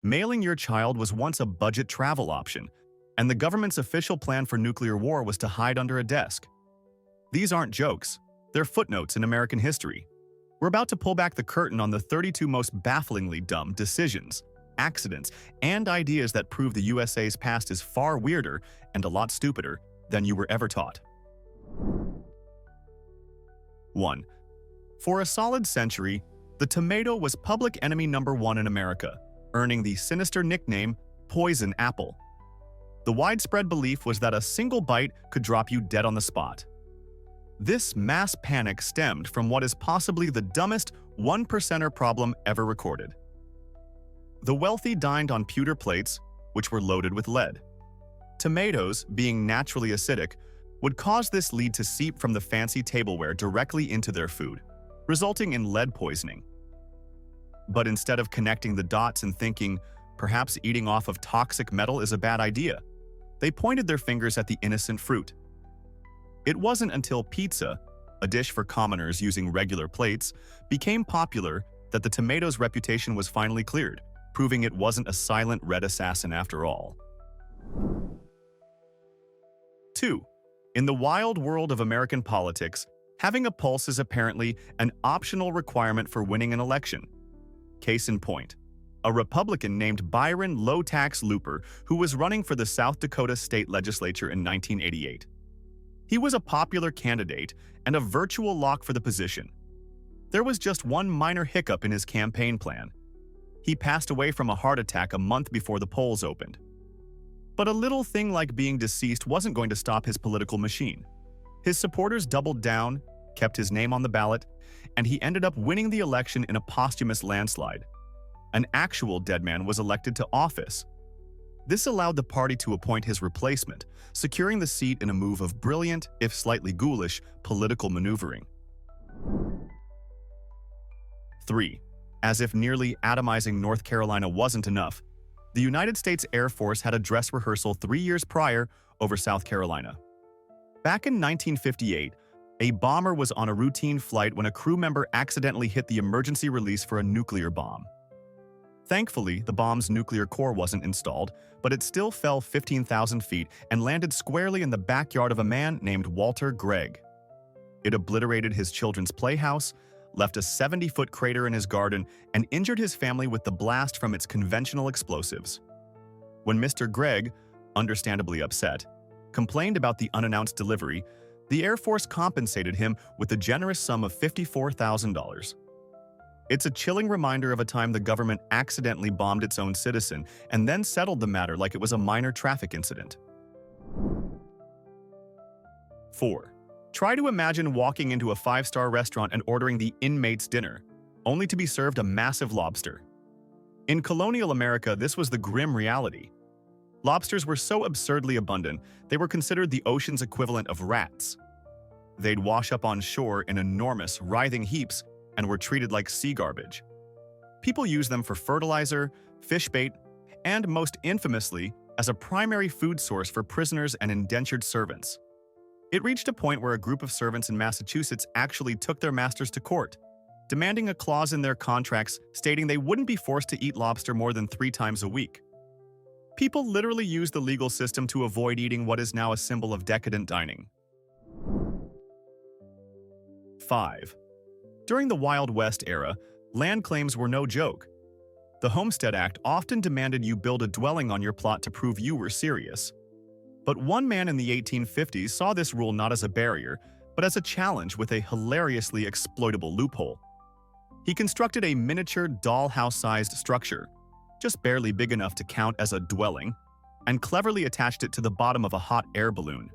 Mailing your child was once a budget travel option, and the government's official plan for nuclear war was to hide under a desk. These aren't jokes, they're footnotes in American history. We're about to pull back the curtain on the 32 most bafflingly dumb decisions, accidents, and ideas that prove the USA's past is far weirder and a lot stupider than you were ever taught. 1. For a solid century, the tomato was public enemy number one in America, earning the sinister nickname Poison Apple. The widespread belief was that a single bite could drop you dead on the spot. This mass panic stemmed from what is possibly the dumbest 1%er problem ever recorded. The wealthy dined on pewter plates, which were loaded with lead. Tomatoes, being naturally acidic, would cause this lead to seep from the fancy tableware directly into their food, resulting in lead poisoning. But instead of connecting the dots and thinking, perhaps eating off of toxic metal is a bad idea, they pointed their fingers at the innocent fruit. It wasn't until pizza, a dish for commoners using regular plates, became popular that the tomato's reputation was finally cleared, proving it wasn't a silent red assassin after all. 2. In the wild world of American politics, having a pulse is apparently an optional requirement for winning an election. Case in point, a Republican named Byron Low-Tax Looper who was running for the South Dakota state legislature in 1988. He was a popular candidate and a virtual lock for the position. There was just one minor hiccup in his campaign plan. He passed away from a heart attack a month before the polls opened. But a little thing like being deceased wasn't going to stop his political machine. His supporters doubled down, kept his name on the ballot, and he ended up winning the election in a posthumous landslide. An actual dead man was elected to office. This allowed the party to appoint his replacement, securing the seat in a move of brilliant, if slightly ghoulish, political maneuvering. 3. As if nearly atomizing North Carolina wasn't enough, the United States Air Force had a dress rehearsal 3 years prior over South Carolina. Back in 1958, a bomber was on a routine flight when a crew member accidentally hit the emergency release for a nuclear bomb. Thankfully, the bomb's nuclear core wasn't installed, but it still fell 15,000 feet and landed squarely in the backyard of a man named Walter Gregg. It obliterated his children's playhouse, left a 70-foot crater in his garden, and injured his family with the blast from its conventional explosives. When Mr. Gregg, understandably upset, complained about the unannounced delivery, the Air Force compensated him with a generous sum of $54,000. It's a chilling reminder of a time the government accidentally bombed its own citizen and then settled the matter like it was a minor traffic incident. 4. Try to imagine walking into a 5-star restaurant and ordering the inmate's dinner, only to be served a massive lobster. In colonial America, this was the grim reality. Lobsters were so absurdly abundant, they were considered the ocean's equivalent of rats. They'd wash up on shore in enormous, writhing heaps and were treated like sea garbage. People used them for fertilizer, fish bait, and most infamously, as a primary food source for prisoners and indentured servants. It reached a point where a group of servants in Massachusetts actually took their masters to court, demanding a clause in their contracts stating they wouldn't be forced to eat lobster more than 3 times a week. People literally used the legal system to avoid eating what is now a symbol of decadent dining. 5. During the Wild West era, land claims were no joke. The Homestead Act often demanded you build a dwelling on your plot to prove you were serious. But one man in the 1850s saw this rule not as a barrier, but as a challenge with a hilariously exploitable loophole. He constructed a miniature dollhouse-sized structure, just barely big enough to count as a dwelling, and cleverly attached it to the bottom of a hot air balloon.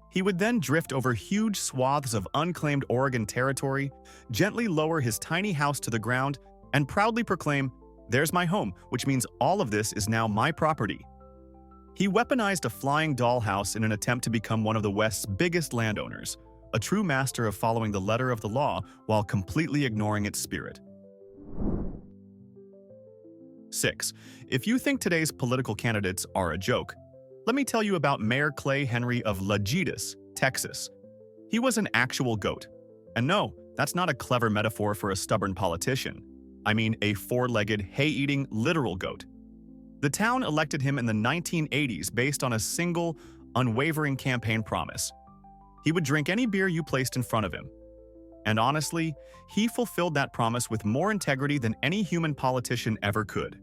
He would then drift over huge swaths of unclaimed Oregon territory, gently lower his tiny house to the ground, and proudly proclaim, "There's my home, which means all of this is now my property." He weaponized a flying dollhouse in an attempt to become one of the West's biggest landowners, a true master of following the letter of the law while completely ignoring its spirit. 6. If you think today's political candidates are a joke, let me tell you about Mayor Klay Henry of Lajitas, Texas. He was an actual goat. And no, that's not a clever metaphor for a stubborn politician. I mean a 4-legged, hay-eating, literal goat. The town elected him in the 1980s based on a single, unwavering campaign promise. He would drink any beer you placed in front of him. And honestly, he fulfilled that promise with more integrity than any human politician ever could.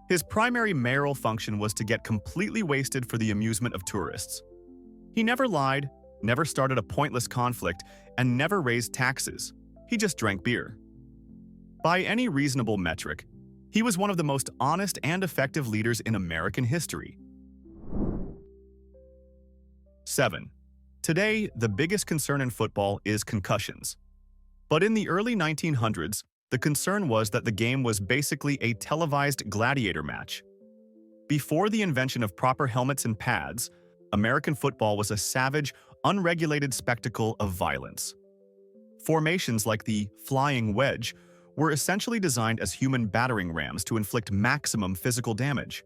His primary mayoral function was to get completely wasted for the amusement of tourists. He never lied, never started a pointless conflict, and never raised taxes. He just drank beer. By any reasonable metric, he was one of the most honest and effective leaders in American history. 7. Today, the biggest concern in football is concussions. But in the early 1900s, the concern was that the game was basically a televised gladiator match. Before the invention of proper helmets and pads, American football was a savage, unregulated spectacle of violence. Formations like the flying wedge were essentially designed as human battering rams to inflict maximum physical damage.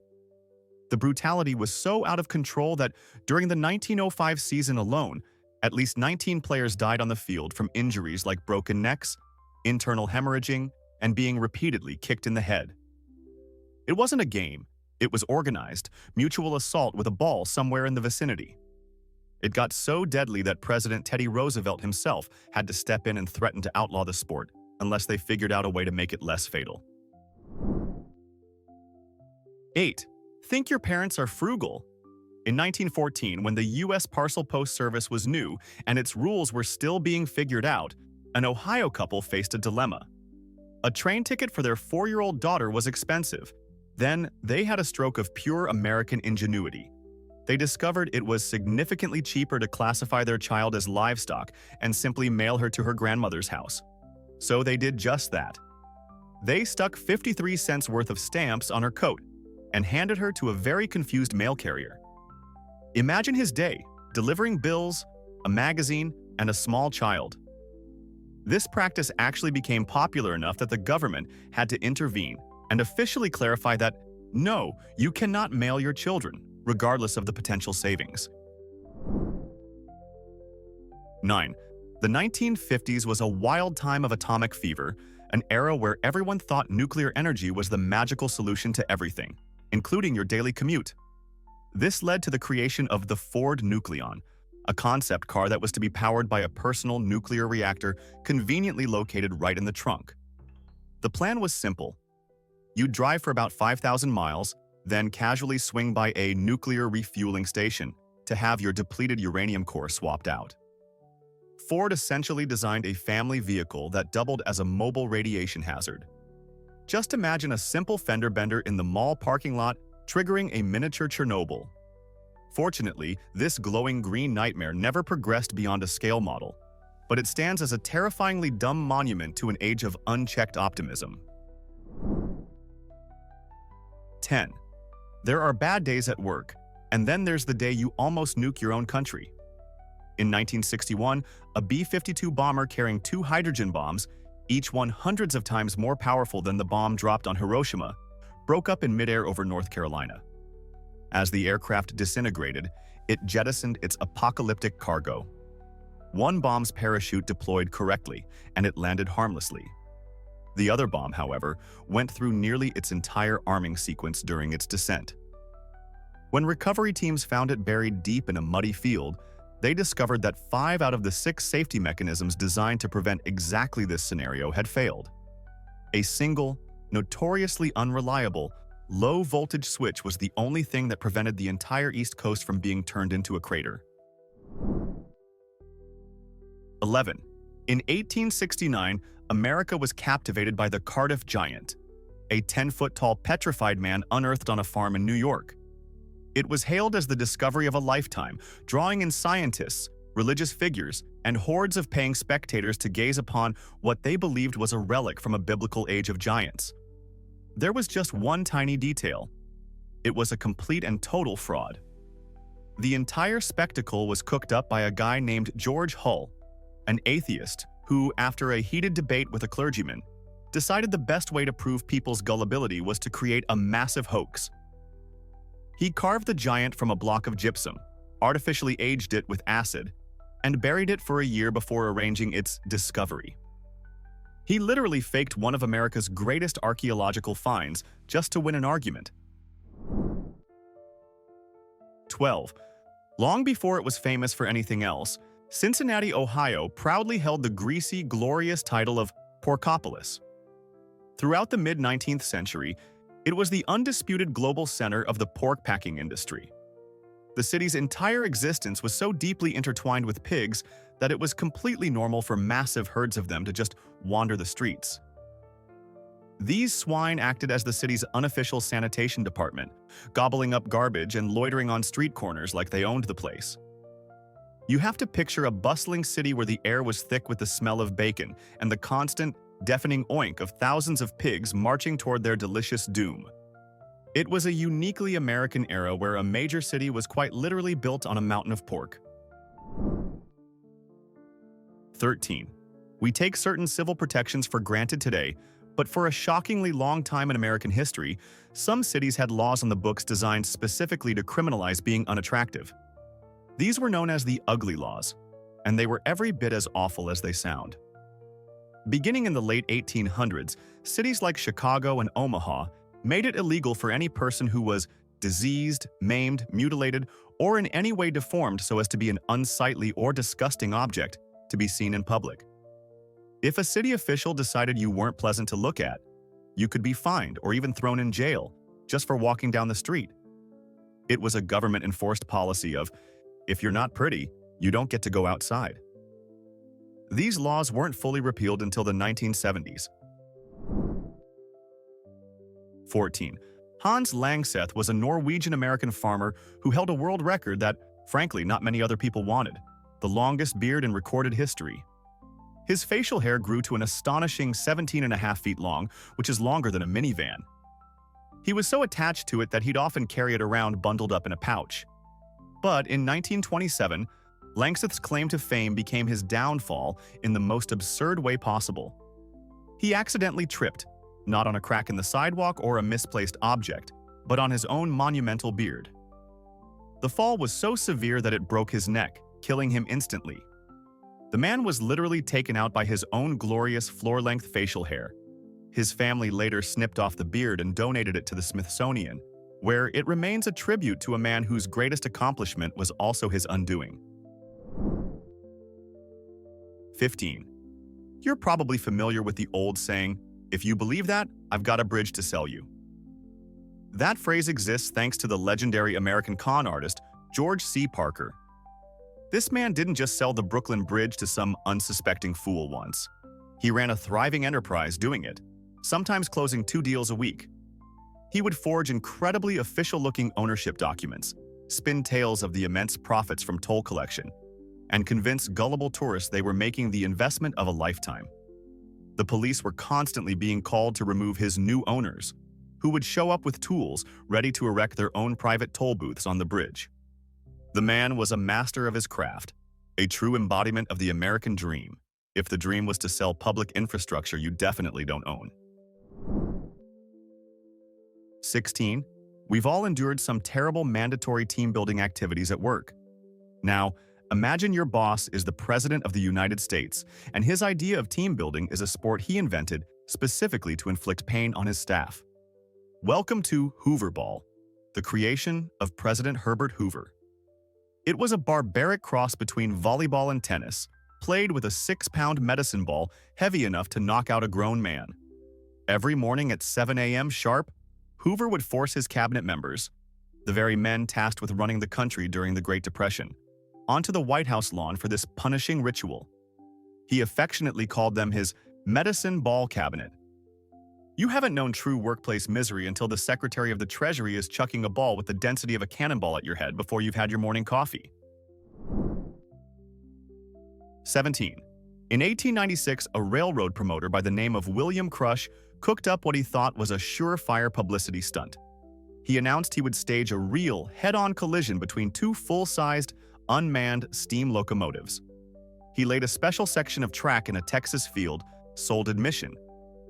The brutality was so out of control that during the 1905 season alone, at least 19 players died on the field from injuries like broken necks, internal hemorrhaging, and being repeatedly kicked in the head. It wasn't a game, it was organized, mutual assault with a ball somewhere in the vicinity. It got so deadly that President Teddy Roosevelt himself had to step in and threaten to outlaw the sport, unless they figured out a way to make it less fatal. 8. Think your parents are frugal. In 1914, when the U.S. Parcel Post Service was new and its rules were still being figured out, an Ohio couple faced a dilemma. A train ticket for their 4-year-old daughter was expensive. Then, they had a stroke of pure American ingenuity. They discovered it was significantly cheaper to classify their child as livestock and simply mail her to her grandmother's house. So they did just that. They stuck 53 cents worth of stamps on her coat and handed her to a very confused mail carrier. Imagine his day, delivering bills, a magazine, and a small child. This practice actually became popular enough that the government had to intervene and officially clarify that, no, you cannot mail your children, regardless of the potential savings. 9. The 1950s was a wild time of atomic fever, an era where everyone thought nuclear energy was the magical solution to everything, including your daily commute. This led to the creation of the Ford Nucleon, a concept car that was to be powered by a personal nuclear reactor conveniently located right in the trunk. The plan was simple. You'd drive for about 5,000 miles, then casually swing by a nuclear refueling station to have your depleted uranium core swapped out. Ford essentially designed a family vehicle that doubled as a mobile radiation hazard. Just imagine a simple fender bender in the mall parking lot triggering a miniature Chernobyl. Fortunately, this glowing green nightmare never progressed beyond a scale model, but it stands as a terrifyingly dumb monument to an age of unchecked optimism. 10. There are bad days at work, and then there's the day you almost nuke your own country. In 1961, a B-52 bomber carrying 2 hydrogen bombs, each one hundreds of times more powerful than the bomb dropped on Hiroshima, broke up in midair over North Carolina. As the aircraft disintegrated, it jettisoned its apocalyptic cargo. One bomb's parachute deployed correctly, and it landed harmlessly. The other bomb, however, went through nearly its entire arming sequence during its descent. When recovery teams found it buried deep in a muddy field, they discovered that 5 out of the 6 safety mechanisms designed to prevent exactly this scenario had failed. A single, notoriously unreliable, low-voltage switch was the only thing that prevented the entire East Coast from being turned into a crater. 11. In 1869, America was captivated by the Cardiff giant, a 10-foot-tall petrified man unearthed on a farm in New York. It was hailed as the discovery of a lifetime, drawing in scientists, religious figures, and hordes of paying spectators to gaze upon what they believed was a relic from a biblical age of giants. There was just one tiny detail. It was a complete and total fraud. The entire spectacle was cooked up by a guy named George Hull, an atheist who, after a heated debate with a clergyman, decided the best way to prove people's gullibility was to create a massive hoax. He carved the giant from a block of gypsum, artificially aged it with acid, and buried it for a year before arranging its discovery. He literally faked one of America's greatest archaeological finds just to win an argument. 12. Long before it was famous for anything else, Cincinnati, Ohio proudly held the greasy, glorious title of Porcopolis. Throughout the mid-19th century, it was the undisputed global center of the pork packing industry. The city's entire existence was so deeply intertwined with pigs that it was completely normal for massive herds of them to just wander the streets. These swine acted as the city's unofficial sanitation department, gobbling up garbage and loitering on street corners like they owned the place. You have to picture a bustling city where the air was thick with the smell of bacon and the constant, deafening oink of thousands of pigs marching toward their delicious doom. It was a uniquely American era where a major city was quite literally built on a mountain of pork. 13. We take certain civil protections for granted today, but for a shockingly long time in American history, some cities had laws on the books designed specifically to criminalize being unattractive. These were known as the ugly laws, and they were every bit as awful as they sound. Beginning in the late 1800s, cities like Chicago and Omaha made it illegal for any person who was diseased, maimed, mutilated, or in any way deformed so as to be an unsightly or disgusting object to be seen in public. If a city official decided you weren't pleasant to look at, you could be fined or even thrown in jail just for walking down the street. It was a government-enforced policy of, if you're not pretty, you don't get to go outside. These laws weren't fully repealed until the 1970s. 14. Hans Langseth was a Norwegian-American farmer who held a world record that, frankly, not many other people wanted, the longest beard in recorded history. His facial hair grew to an astonishing 17.5 feet long, which is longer than a minivan. He was so attached to it that he'd often carry it around bundled up in a pouch. But in 1927, Langseth's claim to fame became his downfall in the most absurd way possible. He accidentally tripped, not on a crack in the sidewalk or a misplaced object, but on his own monumental beard. The fall was so severe that it broke his neck, killing him instantly. The man was literally taken out by his own glorious floor-length facial hair. His family later snipped off the beard and donated it to the Smithsonian, where it remains a tribute to a man whose greatest accomplishment was also his undoing. 15. You're probably familiar with the old saying, "If you believe that, I've got a bridge to sell you." That phrase exists thanks to the legendary American con artist, George C. Parker. This man didn't just sell the Brooklyn Bridge to some unsuspecting fool once. He ran a thriving enterprise doing it, sometimes closing 2 deals a week. He would forge incredibly official-looking ownership documents, spin tales of the immense profits from toll collection, and convince gullible tourists they were making the investment of a lifetime. The police were constantly being called to remove his new owners, who would show up with tools ready to erect their own private toll booths on the bridge. The man was a master of his craft, a true embodiment of the American dream. If the dream was to sell public infrastructure you definitely don't own. 16. We've all endured some terrible mandatory team-building activities at work. Now, imagine your boss is the President of the United States, and his idea of team building is a sport he invented specifically to inflict pain on his staff. Welcome to Hooverball, the creation of President Herbert Hoover. It was a barbaric cross between volleyball and tennis, played with a 6-pound medicine ball heavy enough to knock out a grown man. Every morning at 7 a.m. sharp, Hoover would force his cabinet members, the very men tasked with running the country during the Great Depression, onto the White House lawn for this punishing ritual. He affectionately called them his medicine ball cabinet. You haven't known true workplace misery until the Secretary of the Treasury is chucking a ball with the density of a cannonball at your head before you've had your morning coffee. 17. In 1896, a railroad promoter by the name of William Crush cooked up what he thought was a surefire publicity stunt. He announced he would stage a real, head-on collision between 2 full-sized, unmanned steam locomotives. He laid a special section of track in a Texas field, sold admission,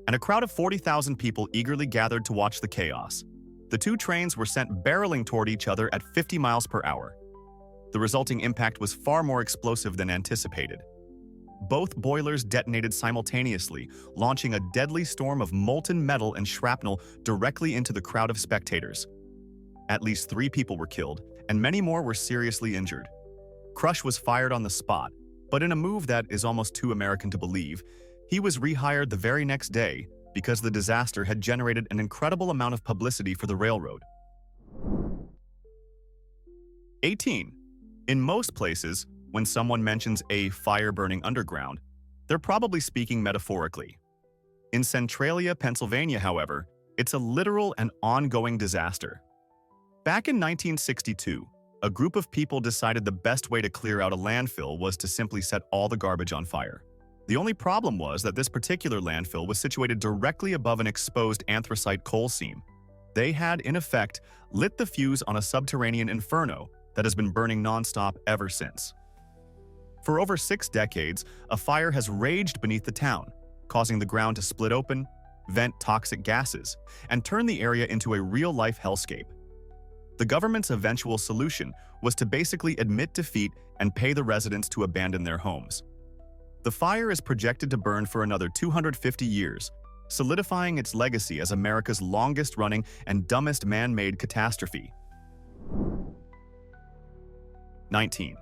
and a crowd of 40,000 people eagerly gathered to watch the chaos. The 2 trains were sent barreling toward each other at 50 miles per hour. The resulting impact was far more explosive than anticipated. Both boilers detonated simultaneously, launching a deadly storm of molten metal and shrapnel directly into the crowd of spectators. At least 3 people were killed, and many more were seriously injured. Crush was fired on the spot, but in a move that is almost too American to believe, he was rehired the very next day because the disaster had generated an incredible amount of publicity for the railroad. 18. In most places, when someone mentions a fire burning underground, they're probably speaking metaphorically. In Centralia, Pennsylvania, however, it's a literal and ongoing disaster. Back in 1962, a group of people decided the best way to clear out a landfill was to simply set all the garbage on fire. The only problem was that this particular landfill was situated directly above an exposed anthracite coal seam. They had, in effect, lit the fuse on a subterranean inferno that has been burning nonstop ever since. For over 6 decades, a fire has raged beneath the town, causing the ground to split open, vent toxic gases, and turn the area into a real-life hellscape. The government's eventual solution was to basically admit defeat and pay the residents to abandon their homes. The fire is projected to burn for another 250 years, solidifying its legacy as America's longest-running and dumbest man-made catastrophe. 19.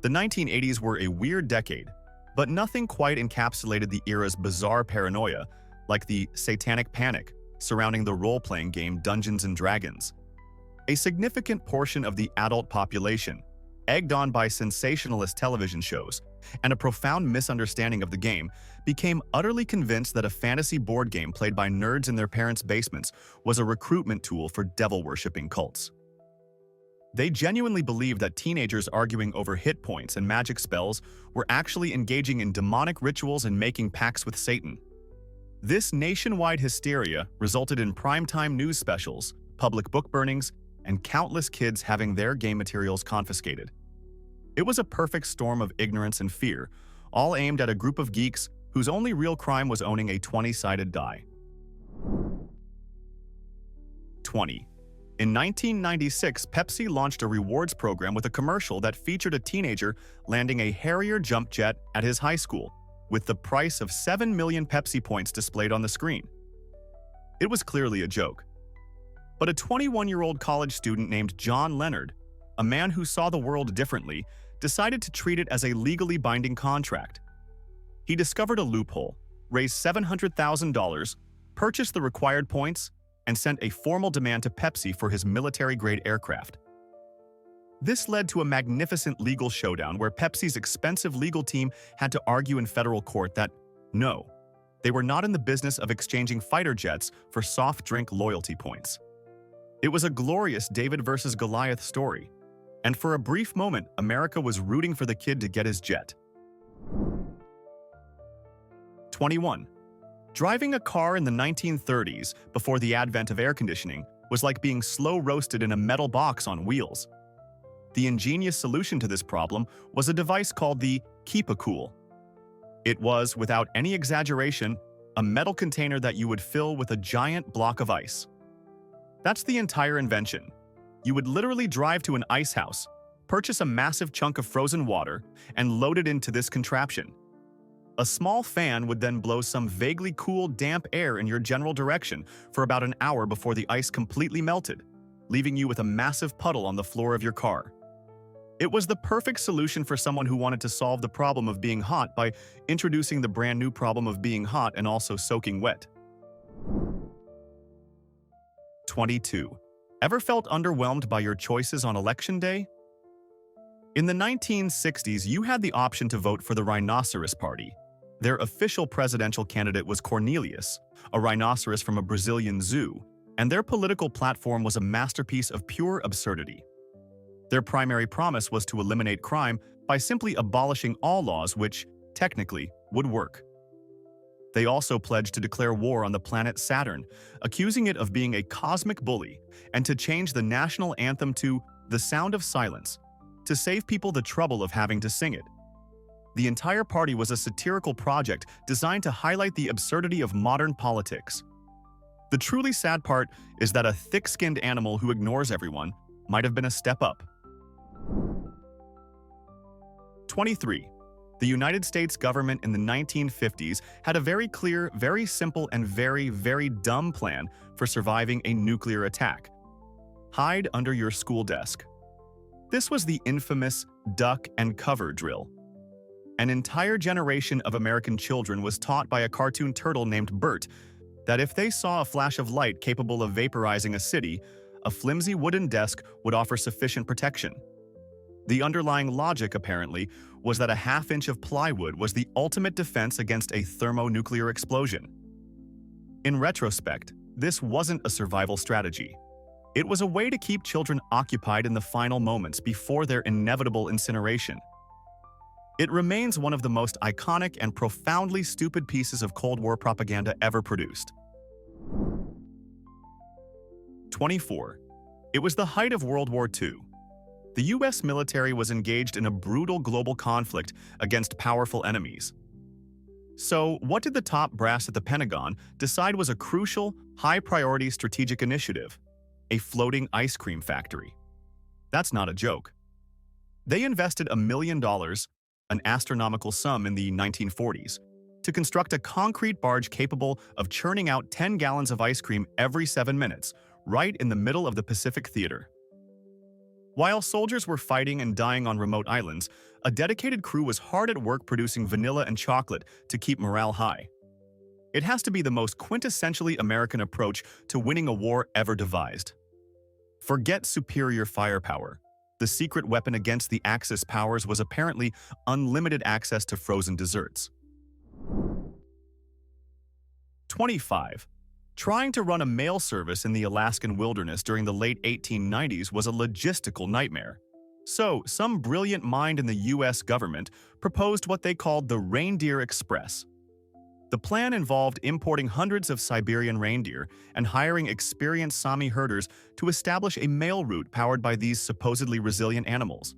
The 1980s were a weird decade, but nothing quite encapsulated the era's bizarre paranoia like the satanic panic surrounding the role-playing game Dungeons & Dragons. A significant portion of the adult population, egged on by sensationalist television shows and a profound misunderstanding of the game, became utterly convinced that a fantasy board game played by nerds in their parents' basements was a recruitment tool for devil-worshipping cults. They genuinely believed that teenagers arguing over hit points and magic spells were actually engaging in demonic rituals and making pacts with Satan. This nationwide hysteria resulted in primetime news specials, public book burnings, and countless kids having their game materials confiscated. It was a perfect storm of ignorance and fear, all aimed at a group of geeks whose only real crime was owning a 20-sided die. 20. In 1996, Pepsi launched a rewards program with a commercial that featured a teenager landing a Harrier jump jet at his high school, with the price of 7 million Pepsi points displayed on the screen. It was clearly a joke. But a 21-year-old college student named John Leonard, a man who saw the world differently, decided to treat it as a legally binding contract. He discovered a loophole, raised $700,000, purchased the required points, and sent a formal demand to Pepsi for his military-grade aircraft. This led to a magnificent legal showdown where Pepsi's expensive legal team had to argue in federal court that, no, they were not in the business of exchanging fighter jets for soft drink loyalty points. It was a glorious David versus Goliath story, and for a brief moment, America was rooting for the kid to get his jet. 21. Driving a car in the 1930s, before the advent of air conditioning, was like being slow-roasted in a metal box on wheels. The ingenious solution to this problem was a device called the Keep-A-Kool. It was, without any exaggeration, a metal container that you would fill with a giant block of ice. That's the entire invention. You would literally drive to an ice house, purchase a massive chunk of frozen water, and load it into this contraption. A small fan would then blow some vaguely cool, damp air in your general direction for about an hour before the ice completely melted, leaving you with a massive puddle on the floor of your car. It was the perfect solution for someone who wanted to solve the problem of being hot by introducing the brand new problem of being hot and also soaking wet. 22. Ever felt underwhelmed by your choices on Election Day? In the 1960s, you had the option to vote for the Rhinoceros Party. Their official presidential candidate was Cornelius, a rhinoceros from a Brazilian zoo, and their political platform was a masterpiece of pure absurdity. Their primary promise was to eliminate crime by simply abolishing all laws which, technically, would work. They also pledged to declare war on the planet Saturn, accusing it of being a cosmic bully, and to change the national anthem to "The Sound of Silence," to save people the trouble of having to sing it. The entire party was a satirical project designed to highlight the absurdity of modern politics. The truly sad part is that a thick-skinned animal who ignores everyone might have been a step up. 23. The United States government in the 1950s had a very clear, very simple, and very, very dumb plan for surviving a nuclear attack. Hide under your school desk. This was the infamous duck and cover drill. An entire generation of American children was taught by a cartoon turtle named Bert that if they saw a flash of light capable of vaporizing a city, a flimsy wooden desk would offer sufficient protection. The underlying logic, apparently, was that a half-inch of plywood was the ultimate defense against a thermonuclear explosion. In retrospect, this wasn't a survival strategy. It was a way to keep children occupied in the final moments before their inevitable incineration. It remains one of the most iconic and profoundly stupid pieces of Cold War propaganda ever produced. 24. It was the height of World War II. The US military was engaged in a brutal global conflict against powerful enemies. So, what did the top brass at the Pentagon decide was a crucial, high-priority strategic initiative? A floating ice cream factory. That's not a joke. They invested $1 million, an astronomical sum in the 1940s, to construct a concrete barge capable of churning out 10 gallons of ice cream every 7 minutes, right in the middle of the Pacific Theater. While soldiers were fighting and dying on remote islands, a dedicated crew was hard at work producing vanilla and chocolate to keep morale high. It has to be the most quintessentially American approach to winning a war ever devised. Forget superior firepower. The secret weapon against the Axis powers was apparently unlimited access to frozen desserts. 25. Trying to run a mail service in the Alaskan wilderness during the late 1890s was a logistical nightmare. So, some brilliant mind in the US government proposed what they called the Reindeer Express. The plan involved importing hundreds of Siberian reindeer and hiring experienced Sami herders to establish a mail route powered by these supposedly resilient animals.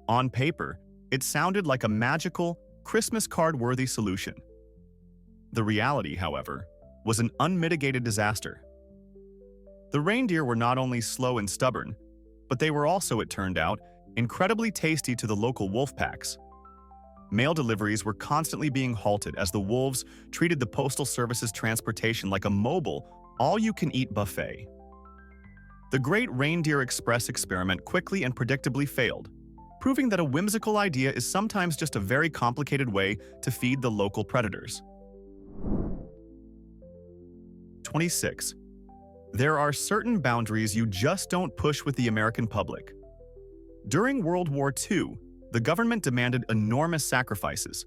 On paper, it sounded like a magical, Christmas card-worthy solution. The reality, however, was an unmitigated disaster. The reindeer were not only slow and stubborn, but they were also, it turned out, incredibly tasty to the local wolf packs. Mail deliveries were constantly being halted as the wolves treated the Postal Service's transportation like a mobile, all-you-can-eat buffet. The Great Reindeer Express experiment quickly and predictably failed, proving that a whimsical idea is sometimes just a very complicated way to feed the local predators. 26. There are certain boundaries you just don't push with the American public. During World War II, the government demanded enormous sacrifices.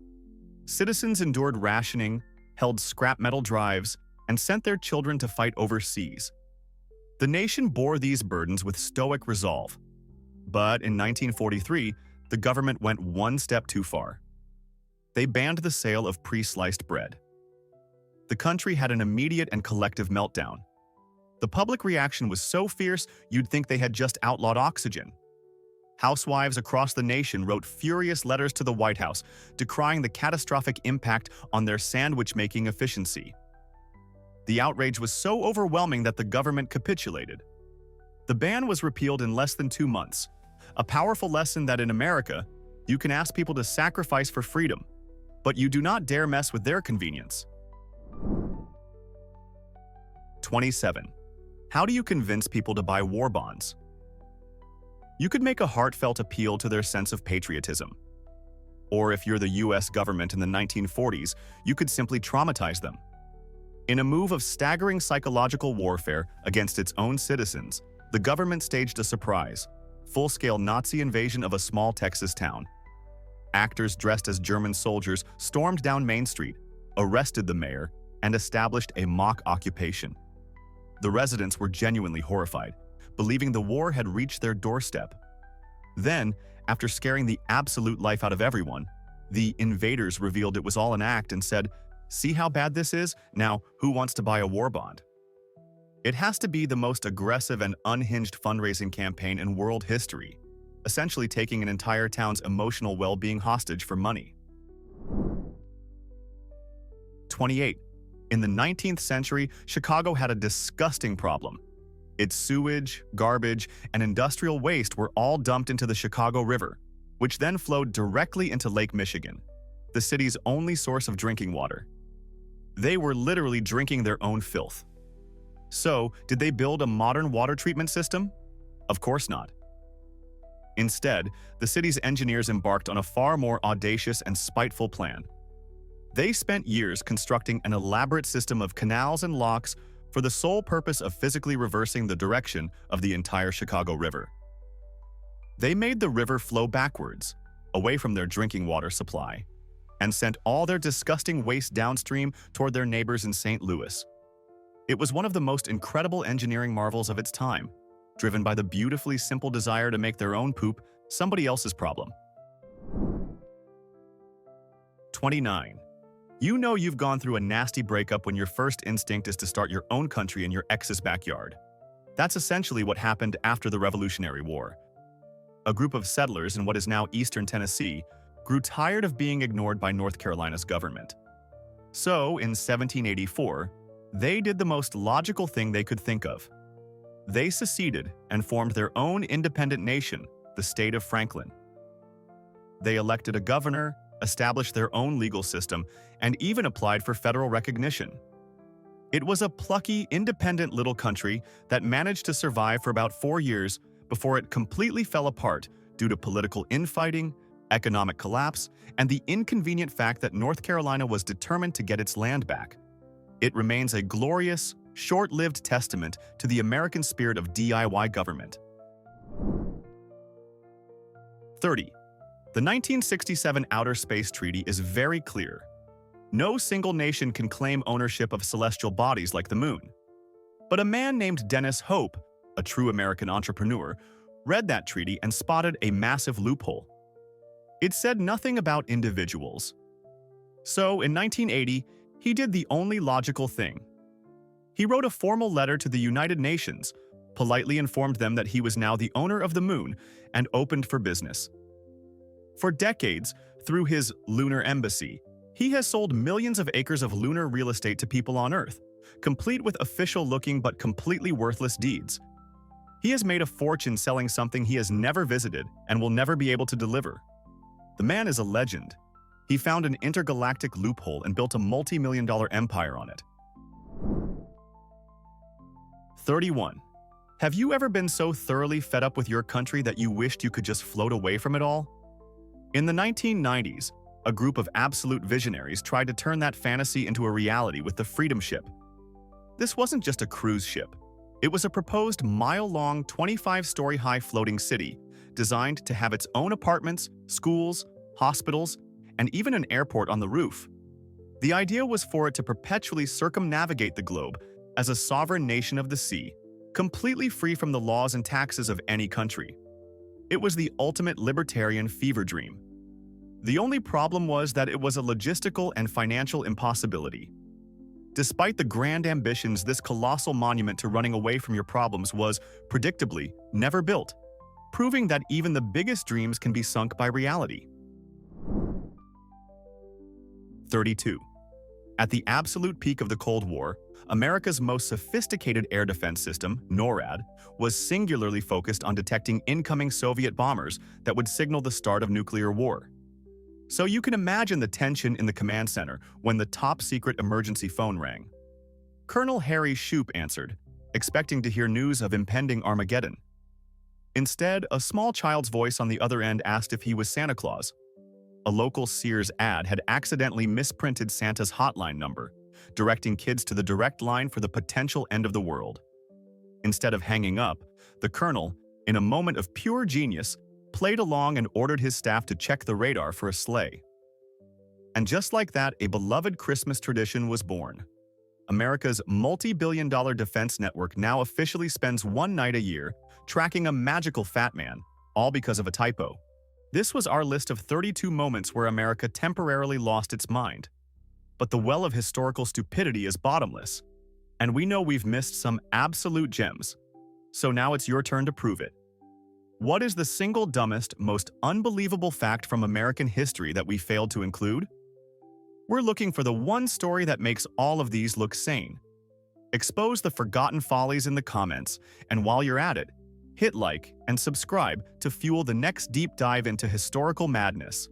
Citizens endured rationing, held scrap metal drives, and sent their children to fight overseas. The nation bore these burdens with stoic resolve. But in 1943, the government went one step too far. They banned the sale of pre-sliced bread. The country had an immediate and collective meltdown. The public reaction was so fierce you'd think they had just outlawed oxygen. Housewives across the nation wrote furious letters to the White House, decrying the catastrophic impact on their sandwich-making efficiency. The outrage was so overwhelming that the government capitulated. The ban was repealed in less than 2 months, a powerful lesson that in America, you can ask people to sacrifice for freedom, but you do not dare mess with their convenience. 27. How do you convince people to buy war bonds? You could make a heartfelt appeal to their sense of patriotism. Or if you're the US government in the 1940s, you could simply traumatize them. In a move of staggering psychological warfare against its own citizens, the government staged a surprise, full-scale Nazi invasion of a small Texas town. Actors dressed as German soldiers stormed down Main Street, arrested the mayor, and established a mock occupation. The residents were genuinely horrified, believing the war had reached their doorstep. Then, after scaring the absolute life out of everyone, the invaders revealed it was all an act and said, "See how bad this is? Now, who wants to buy a war bond?" It has to be the most aggressive and unhinged fundraising campaign in world history, essentially taking an entire town's emotional well-being hostage for money. 28. In the 19th century, Chicago had a disgusting problem. Its sewage, garbage, and industrial waste were all dumped into the Chicago River, which then flowed directly into Lake Michigan, the city's only source of drinking water. They were literally drinking their own filth. So, did they build a modern water treatment system? Of course not. Instead, the city's engineers embarked on a far more audacious and spiteful plan. They spent years constructing an elaborate system of canals and locks for the sole purpose of physically reversing the direction of the entire Chicago River. They made the river flow backwards, away from their drinking water supply, and sent all their disgusting waste downstream toward their neighbors in St. Louis. It was one of the most incredible engineering marvels of its time, driven by the beautifully simple desire to make their own poop somebody else's problem. 29. You know you've gone through a nasty breakup when your first instinct is to start your own country in your ex's backyard. That's essentially what happened after the Revolutionary War. A group of settlers in what is now eastern Tennessee grew tired of being ignored by North Carolina's government. So, in 1784, they did the most logical thing they could think of. They seceded and formed their own independent nation, the state of Franklin. They elected a governor, established their own legal system, and even applied for federal recognition. It was a plucky, independent little country that managed to survive for about 4 years before it completely fell apart due to political infighting, economic collapse, and the inconvenient fact that North Carolina was determined to get its land back. It remains a glorious, short-lived testament to the American spirit of DIY government. 30. The 1967 Outer Space Treaty is very clear. No single nation can claim ownership of celestial bodies like the moon. But a man named Dennis Hope, a true American entrepreneur, read that treaty and spotted a massive loophole. It said nothing about individuals. So, in 1980, he did the only logical thing. He wrote a formal letter to the United Nations, politely informed them that he was now the owner of the moon, and opened for business. For decades, through his lunar embassy, he has sold millions of acres of lunar real estate to people on Earth, complete with official-looking but completely worthless deeds. He has made a fortune selling something he has never visited and will never be able to deliver. The man is a legend. He found an intergalactic loophole and built a multi-million-dollar empire on it. 31. Have you ever been so thoroughly fed up with your country that you wished you could just float away from it all? In the 1990s, a group of absolute visionaries tried to turn that fantasy into a reality with the Freedom Ship. This wasn't just a cruise ship. It was a proposed mile-long, 25-story-high floating city designed to have its own apartments, schools, hospitals, and even an airport on the roof. The idea was for it to perpetually circumnavigate the globe as a sovereign nation of the sea, completely free from the laws and taxes of any country. It was the ultimate libertarian fever dream. The only problem was that it was a logistical and financial impossibility. Despite the grand ambitions, this colossal monument to running away from your problems was, predictably, never built, proving that even the biggest dreams can be sunk by reality. 32. At the absolute peak of the Cold War, America's most sophisticated air defense system, NORAD, was singularly focused on detecting incoming Soviet bombers that would signal the start of nuclear war. So you can imagine the tension in the command center when the top-secret emergency phone rang. Colonel Harry Shoup answered, expecting to hear news of impending Armageddon. Instead, a small child's voice on the other end asked if he was Santa Claus. A local Sears ad had accidentally misprinted Santa's hotline number, directing kids to the direct line for the potential end of the world. Instead of hanging up, the colonel, in a moment of pure genius, played along and ordered his staff to check the radar for a sleigh. And just like that, a beloved Christmas tradition was born. America's multi-billion-dollar defense network now officially spends one night a year tracking a magical fat man, all because of a typo. This was our list of 32 moments where America temporarily lost its mind. But the well of historical stupidity is bottomless, and we know we've missed some absolute gems. So now it's your turn to prove it. What is the single dumbest, most unbelievable fact from American history that we failed to include? We're looking for the one story that makes all of these look sane. Expose the forgotten follies in the comments, and while you're at it, hit like and subscribe to fuel the next deep dive into historical madness.